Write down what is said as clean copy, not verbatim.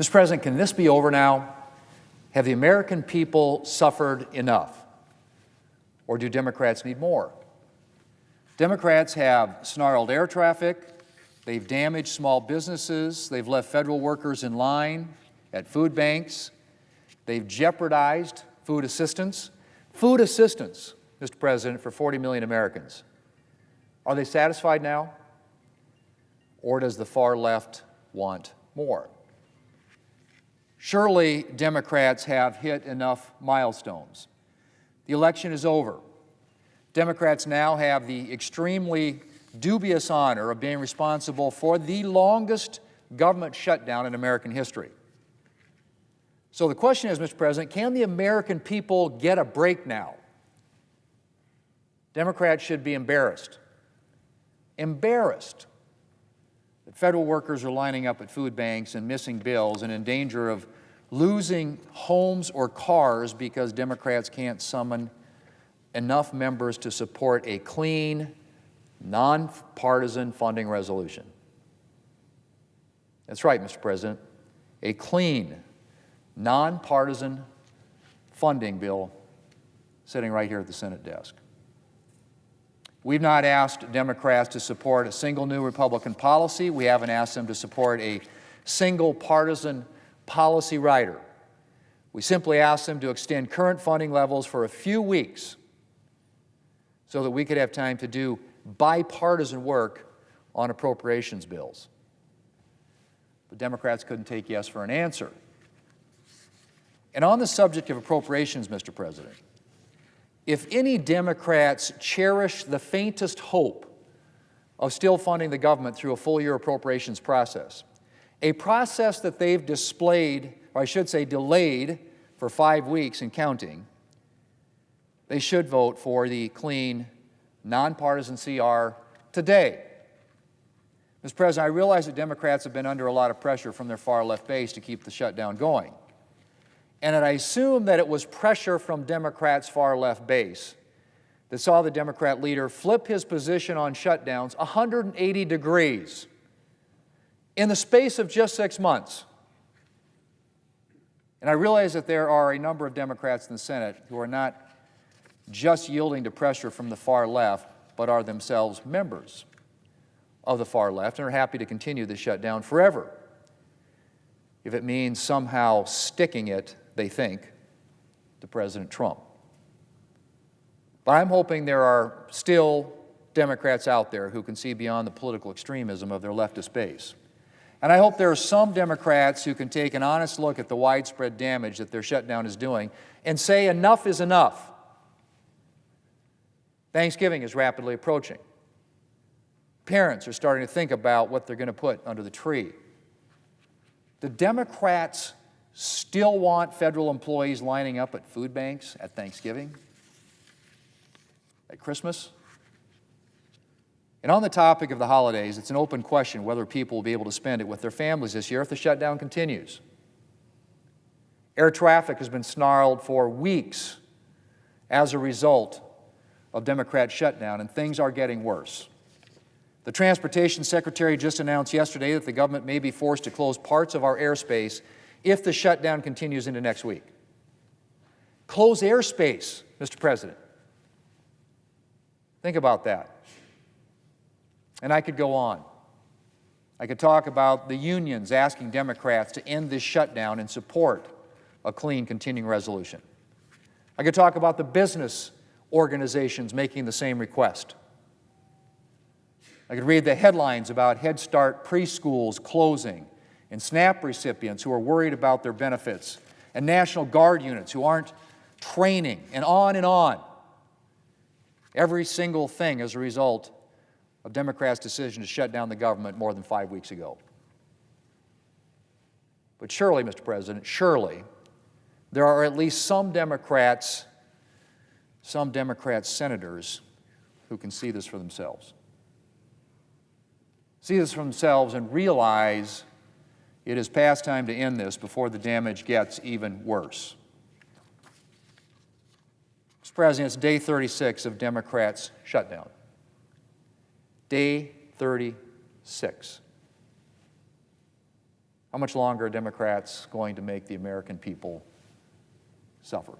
Mr. President, can this be over now? Have the American people suffered enough? Or do Democrats need more? Democrats have snarled air traffic, they've damaged small businesses, they've left federal workers in line at food banks, they've jeopardized food assistance. Food assistance, Mr. President, for 40 million Americans. Are they satisfied now? Or does the far left want more? Surely Democrats have hit enough milestones. The election is over. Democrats now have the extremely dubious honor of being responsible for the longest government shutdown in American history. So the question is, Mr. President, can the American people get a break now? Democrats should be embarrassed. Embarrassed that federal workers are lining up at food banks and missing bills and in danger of losing homes or cars because Democrats can't summon enough members to support a clean, nonpartisan funding resolution. That's right, Mr. President, a clean, nonpartisan funding bill sitting right here at the Senate desk. We've not asked Democrats to support a single new Republican policy. We haven't asked them to support a single partisan policy rider. We simply asked them to extend current funding levels for a few weeks so that we could have time to do bipartisan work on appropriations bills. But Democrats couldn't take yes for an answer. And on the subject of appropriations, Mr. President, if any Democrats cherish the faintest hope of still funding the government through a full-year appropriations process, a process that they've displayed, or I should say delayed, for 5 weeks and counting, they should vote for the clean, nonpartisan CR today. Mr. President, I realize that Democrats have been under a lot of pressure from their far-left base to keep the shutdown going. And I assume that it was pressure from Democrats' far-left base that saw the Democrat leader flip his position on shutdowns 180 degrees in the space of just 6 months. And I realize that there are a number of Democrats in the Senate who are not just yielding to pressure from the far left, but are themselves members of the far left and are happy to continue the shutdown forever, if it means somehow sticking it, they think, to President Trump. But I'm hoping there are still Democrats out there who can see beyond the political extremism of their leftist base. And I hope there are some Democrats who can take an honest look at the widespread damage that their shutdown is doing and say enough is enough. Thanksgiving is rapidly approaching. Parents are starting to think about what they're going to put under the tree. The Democrats still want federal employees lining up at food banks at Thanksgiving, at Christmas. And on the topic of the holidays, it's an open question whether people will be able to spend it with their families this year if the shutdown continues. Air traffic has been snarled for weeks as a result of Democrat shutdown, and things are getting worse. The Transportation Secretary just announced yesterday that the government may be forced to close parts of our airspace if the shutdown continues into next week. Close airspace, Mr. President. Think about that. And I could go on. I could talk about the unions asking Democrats to end this shutdown and support a clean continuing resolution. I could talk about the business organizations making the same request. I could read the headlines about Head Start preschools closing and SNAP recipients who are worried about their benefits and National Guard units who aren't training, and on and on. Every single thing as a result of Democrats' decision to shut down the government more than 5 weeks ago. But surely, Mr. President, surely, there are at least some Democrat senators who can see this for themselves. See this for themselves and realize it is past time to end this before the damage gets even worse. Mr. President, it's day 36 of Democrats' shutdown. Day 36. How much longer are Democrats going to make the American people suffer?